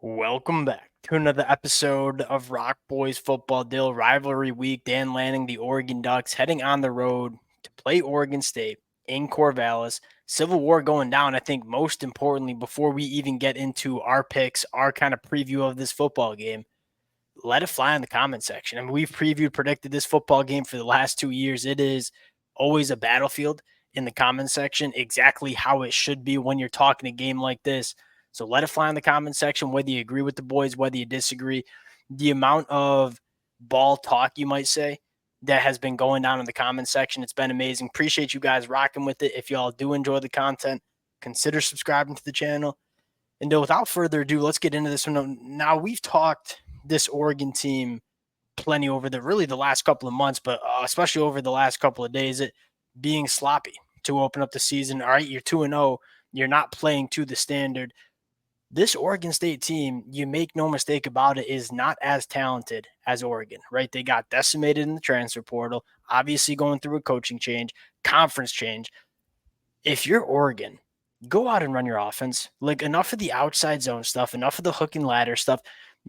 Welcome back to another episode of Rock Boys Football Deal Rivalry Week. Dan Lanning, the Oregon Ducks, heading on the road to play Oregon State in Corvallis. Civil War going down. I think most importantly, before we even get into our picks, our kind of preview of this football game, let it fly in the comment section. I mean, we've predicted this football game for the last 2 years. It is always a battlefield in the comment section, exactly how it should be when you're talking a game like this. So let it fly in the comment section, whether you agree with the boys, whether you disagree. The amount of ball talk, you might say, that has been going down in the comment section, it's been amazing. Appreciate you guys rocking with it. If y'all do enjoy the content, consider subscribing to the channel. And without further ado, let's get into this one. Now, we've talked this Oregon team plenty over the last couple of months, but especially over the last couple of days, it being sloppy to open up the season. All right, you're 2-0. You're not playing to the standard. This Oregon State team, you make no mistake about it, is not as talented as Oregon, right? They got decimated in the transfer portal, obviously going through a coaching change, conference change. If you're Oregon, go out and run your offense. Like, enough of the outside zone stuff, enough of the hook and ladder stuff.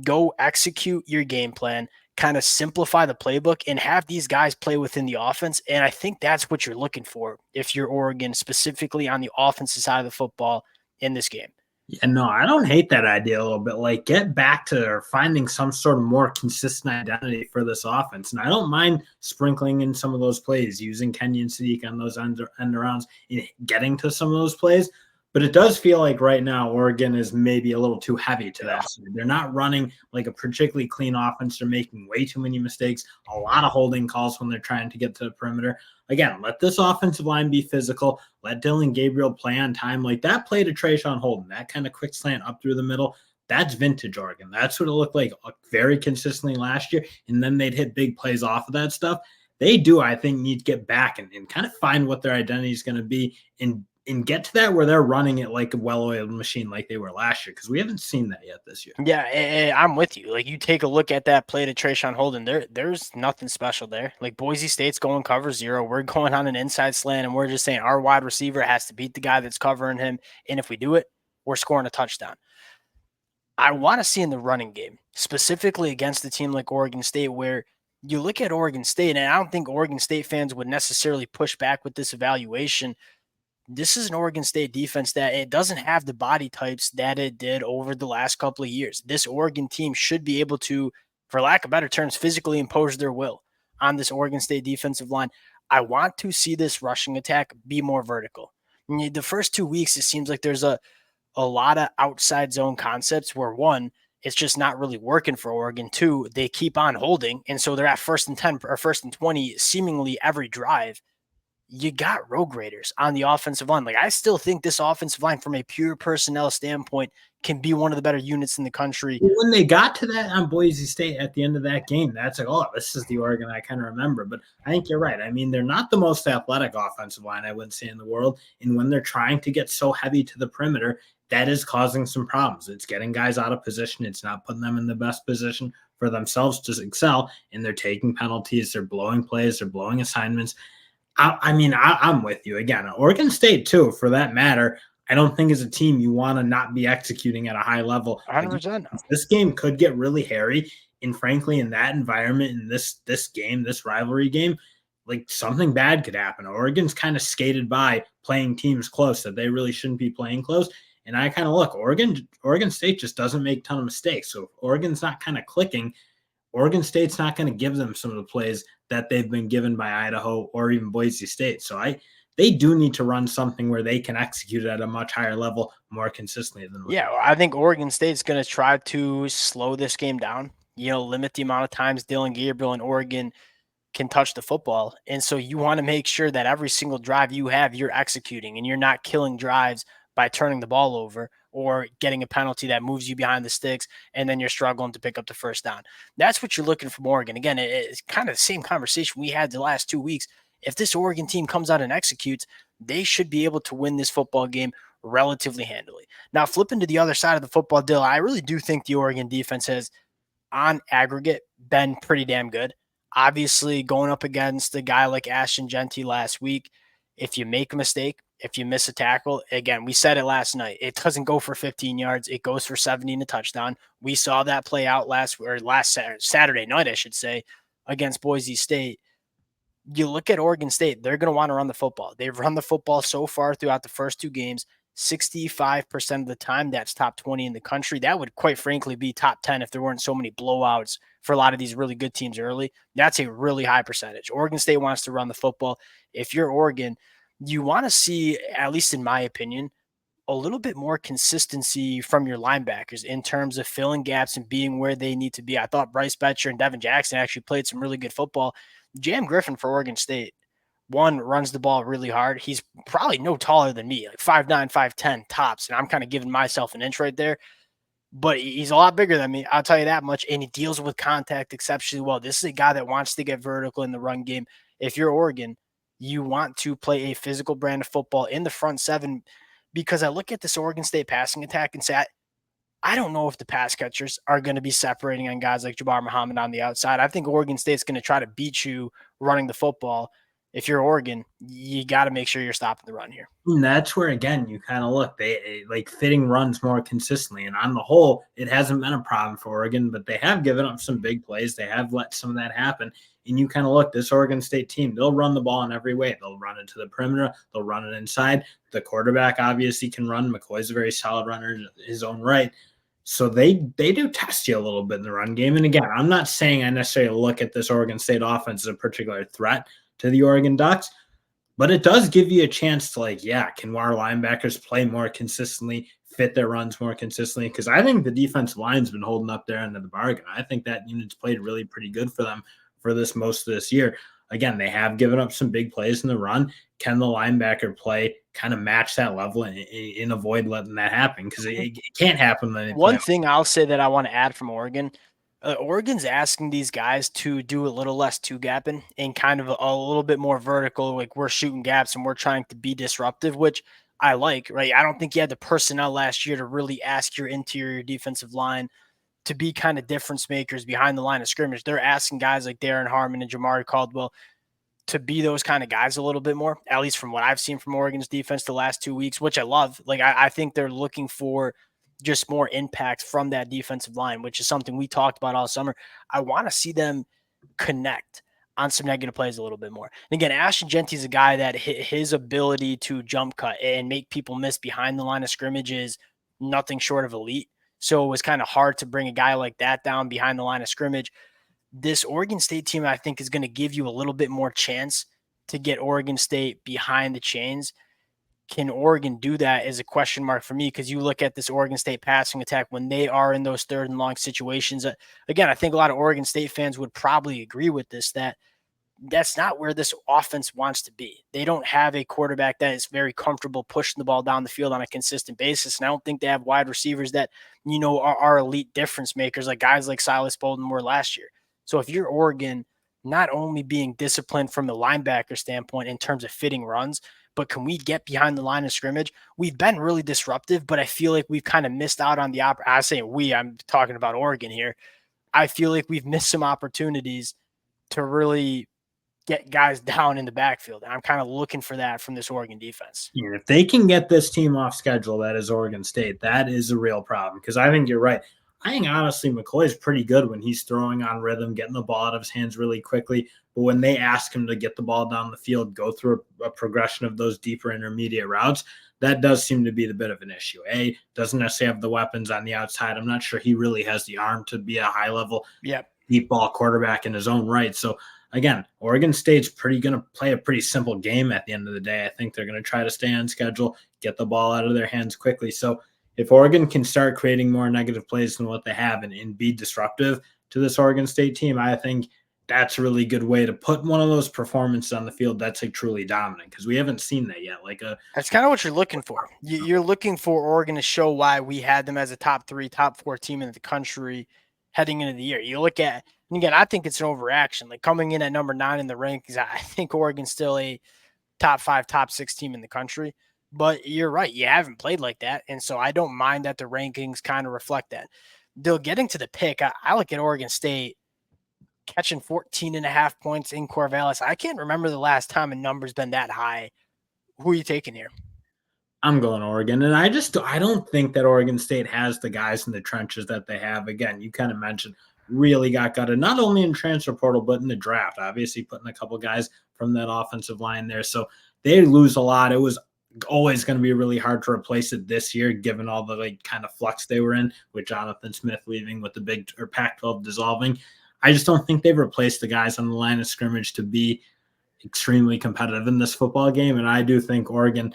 Go execute your game plan, kind of simplify the playbook, and have these guys play within the offense. And I think that's what you're looking for if you're Oregon, specifically on the offensive side of the football in this game. Yeah, no, I don't hate that idea a little bit. Like, get back to finding some sort of more consistent identity for this offense. And I don't mind sprinkling in some of those plays, using Kenyon Sadiq on those end arounds and getting to some of those plays. But it does feel like right now Oregon is maybe a little too heavy to that. So they're not running like a particularly clean offense. They're making way too many mistakes, a lot of holding calls when they're trying to get to the perimeter. Again, let this offensive line be physical. Let Dylan Gabriel play on time. Like that play to Trayshawn Holden, that kind of quick slant up through the middle, that's vintage Oregon. That's what it looked like very consistently last year. And then they'd hit big plays off of that stuff. They do, I think, need to get back and kind of find what their identity is going to be and get to that where they're running it like a well-oiled machine like they were last year, because we haven't seen that yet this year. Yeah, I'm with you. Like, you take a look at that play to Trayshawn Holden, there's nothing special there. Like, Boise State's going cover zero. We're going on an inside slant, and we're just saying our wide receiver has to beat the guy that's covering him. And if we do it, we're scoring a touchdown. I want to see in the running game, specifically against a team like Oregon State, where you look at Oregon State, and I don't think Oregon State fans would necessarily push back with this evaluation. This is an Oregon State defense that it doesn't have the body types that it did over the last couple of years. This Oregon team should be able to, for lack of better terms, physically impose their will on this Oregon State defensive line. I want to see this rushing attack be more vertical. The first 2 weeks, it seems like there's a lot of outside zone concepts where, one, it's just not really working for Oregon. Two, they keep on holding, and so they're at 1st and 10 or 1st and 20 seemingly every drive. You got road graders on the offensive line. Like, I still think this offensive line, from a pure personnel standpoint, can be one of the better units in the country. When they got to that on Boise State at the end of that game, that's like, oh, this is the Oregon I kind of remember. But I think you're right. I mean, they're not the most athletic offensive line, I wouldn't say, in the world. And when they're trying to get so heavy to the perimeter, that is causing some problems. It's getting guys out of position. It's not putting them in the best position for themselves to excel. And they're taking penalties. They're blowing plays. They're blowing assignments. I'm with you. Again, Oregon State, too, for that matter, I don't think as a team you want to not be executing at a high level. 100%. This game could get really hairy. And frankly, in that environment, in this game, this rivalry game, like something bad could happen. Oregon's kind of skated by playing teams close that they really shouldn't be playing close. And I kind of look, Oregon State just doesn't make a ton of mistakes. So if Oregon's not kind of clicking, Oregon State's not going to give them some of the plays that they've been given by Idaho or even Boise State. So they do need to run something where they can execute it at a much higher level more consistently than. Yeah, I think Oregon State's going to try to slow this game down, limit the amount of times Dylan Gabriel and Oregon can touch the football. And so you want to make sure that every single drive you have, you're executing, and you're not killing drives by turning the ball over or getting a penalty that moves you behind the sticks, and then you're struggling to pick up the first down. That's what you're looking from Oregon. Again, it's kind of the same conversation we had the last 2 weeks. If this Oregon team comes out and executes, they should be able to win this football game relatively handily. Now, flipping to the other side of the football deal, I really do think the Oregon defense has, on aggregate, been pretty damn good. Obviously, going up against a guy like Ashton Genty last week, if you make a mistake, If you miss a tackle, again, we said it last night. It doesn't go for 15 yards. It goes for 70 and a touchdown. We saw that play out last Saturday night, I should say, against Boise State. You look at Oregon State, they're going to want to run the football. They've run the football so far throughout the first two games. 65% of the time, that's top 20 in the country. That would quite frankly be top 10 if there weren't so many blowouts for a lot of these really good teams early. That's a really high percentage. Oregon State wants to run the football. If you're Oregon, you want to see, at least in my opinion, a little bit more consistency from your linebackers in terms of filling gaps and being where they need to be. I thought Bryce Betcher and Devin Jackson actually played some really good football. Jam Griffin for Oregon State, one, runs the ball really hard. He's probably no taller than me, like 5'9", 5'10", tops, and I'm kind of giving myself an inch right there. But he's a lot bigger than me, I'll tell you that much, and he deals with contact exceptionally well. This is a guy that wants to get vertical in the run game. If you're Oregon, you want to play a physical brand of football in the front seven, because I look at this Oregon State passing attack and say, I don't know if the pass catchers are going to be separating on guys like Jabbar Muhammad on the outside. I think Oregon State's going to try to beat you running the football. If you're Oregon, you got to make sure you're stopping the run here. And that's where, again, you kind of look, they like fitting runs more consistently. And on the whole, it hasn't been a problem for Oregon, but they have given up some big plays. They have let some of that happen. And you kind of look, this Oregon State team, they'll run the ball in every way. They'll run it to the perimeter. They'll run it inside. The quarterback obviously can run. McCoy's a very solid runner in his own right. So they do test you a little bit in the run game. And again, I'm not saying I necessarily look at this Oregon State offense as a particular threat to the Oregon Ducks, but it does give you a chance to, like, yeah, can our linebackers play more consistently, fit their runs more consistently? Because I think the defensive line's been holding up there into the bargain. I think that unit's played really pretty good for them for this most of this year. Again, they have given up some big plays in the run. Can the linebacker play kind of match that level and avoid letting that happen? Because it can't happen when they play. One thing I'll say that I want to add from Oregon, Oregon's asking these guys to do a little less two gapping and kind of a little bit more vertical. Like, we're shooting gaps and we're trying to be disruptive, which I like, right? I don't think you had the personnel last year to really ask your interior defensive line to be kind of difference makers behind the line of scrimmage. They're asking guys like Darren Harmon and Jamari Caldwell to be those kind of guys a little bit more, at least from what I've seen from Oregon's defense the last 2 weeks, which I love. Like, I think they're looking for just more impact from that defensive line, which is something we talked about all summer. I want to see them connect on some negative plays a little bit more. And again, Ashton Genty is a guy that his ability to jump cut and make people miss behind the line of scrimmage is nothing short of elite. So it was kind of hard to bring a guy like that down behind the line of scrimmage. This Oregon State team, I think, is going to give you a little bit more chance to get Oregon State behind the chains. Can Oregon do that is a question mark for me, because you look at this Oregon State passing attack when they are in those third and long situations. Again, I think a lot of Oregon State fans would probably agree with this, that that's not where this offense wants to be. They don't have a quarterback that is very comfortable pushing the ball down the field on a consistent basis. And I don't think they have wide receivers that, are elite difference makers, like guys like Silas Bolden were last year. So if you're Oregon, not only being disciplined from the linebacker standpoint in terms of fitting runs, but can we get behind the line of scrimmage? We've been really disruptive, but I feel like we've kind of missed out on the I say I'm talking about Oregon here. I feel like we've missed some opportunities to really get guys down in the backfield. And I'm kind of looking for that from this Oregon defense. Yeah, if they can get this team off schedule, that is Oregon State, that is a real problem. Because I think you're right. I think, honestly, McCoy's pretty good when he's throwing on rhythm, getting the ball out of his hands really quickly. But when they ask him to get the ball down the field, go through a progression of those deeper intermediate routes, that does seem to be the bit of an issue. Doesn't necessarily have the weapons on the outside. I'm not sure he really has the arm to be a high-level deep ball quarterback in his own right. So, again, Oregon State's going to play a pretty simple game at the end of the day. I think they're going to try to stay on schedule, get the ball out of their hands quickly. So if Oregon can start creating more negative plays than what they have and be disruptive to this Oregon State team, I think that's a really good way to put one of those performances on the field that's like truly dominant, because we haven't seen that yet. That's kind of what you're looking for. You're looking for Oregon to show why we had them as a top 3, top 4 team in the country heading into the year. You look at, and again, I think it's an overreaction. Like, coming in at number 9 in the rankings, I think Oregon's still a top 5, top 6 team in the country. But you're right. You haven't played like that. And so I don't mind that the rankings kind of reflect that. They'll getting to the pick. I look at Oregon State catching 14.5 points in Corvallis. I can't remember the last time a number's been that high. Who are you taking here? I'm going Oregon, and I don't think that Oregon State has the guys in the trenches that they have. Again, you kind of mentioned really got gutted not only in transfer portal but in the draft. Obviously, putting a couple guys from that offensive line there, so they lose a lot. It was always going to be really hard to replace it this year, given all the like kind of flux they were in with Jonathan Smith leaving, with the big or Pac-12 dissolving. I just don't think they've replaced the guys on the line of scrimmage to be extremely competitive in this football game, and I do think Oregon.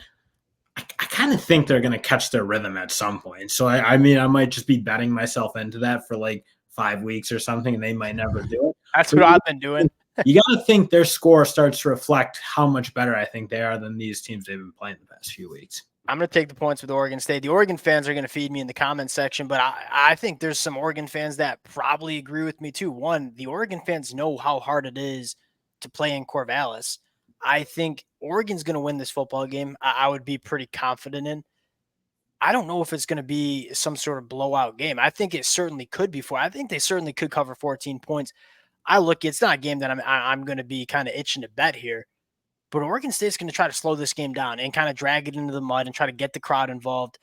I kind of think they're going to catch their rhythm at some point. So I mean, I might just be betting myself into that for like 5 weeks or something, and they might never do it. That's But what I've been doing. you got to think their score starts to reflect how much better I think they are than these teams they've been playing the past few weeks. I'm going to take the points with Oregon State. The Oregon fans are going to feed me in the comments section, but I think there's some Oregon fans that probably agree with me too. One, the Oregon fans know how hard it is to play in Corvallis. I think Oregon's going to win this football game. I would be pretty confident in. I don't know if it's going to be some sort of blowout game. I think it certainly could be. I think they certainly could cover 14 points. It's not a game that I'm going to be kind of itching to bet here. But Oregon State's going to try to slow this game down and kind of drag it into the mud and try to get the crowd involved.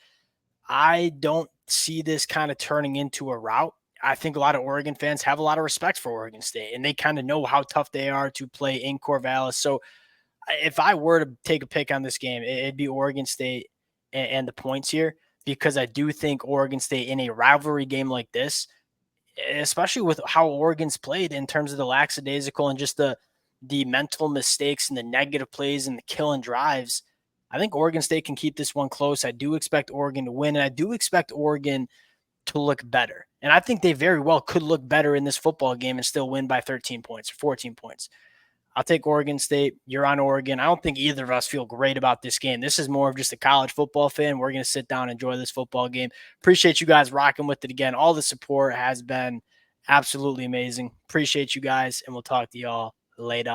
I don't see this kind of turning into a rout. I think a lot of Oregon fans have a lot of respect for Oregon State, and they kind of know how tough they are to play in Corvallis. So if I were to take a pick on this game, it'd be Oregon State and the points here, because I do think Oregon State in a rivalry game like this, especially with how Oregon's played in terms of the lackadaisical and just the mental mistakes and the negative plays and the killing drives, I think Oregon State can keep this one close. I do expect Oregon to win, and I do expect Oregon to look better. And I think they very well could look better in this football game and still win by 13 points or 14 points. I'll take Oregon State. You're on Oregon. I don't think either of us feel great about this game. This is more of just a college football fan. We're going to sit down and enjoy this football game. Appreciate you guys rocking with it again. All the support has been absolutely amazing. Appreciate you guys, and we'll talk to y'all later.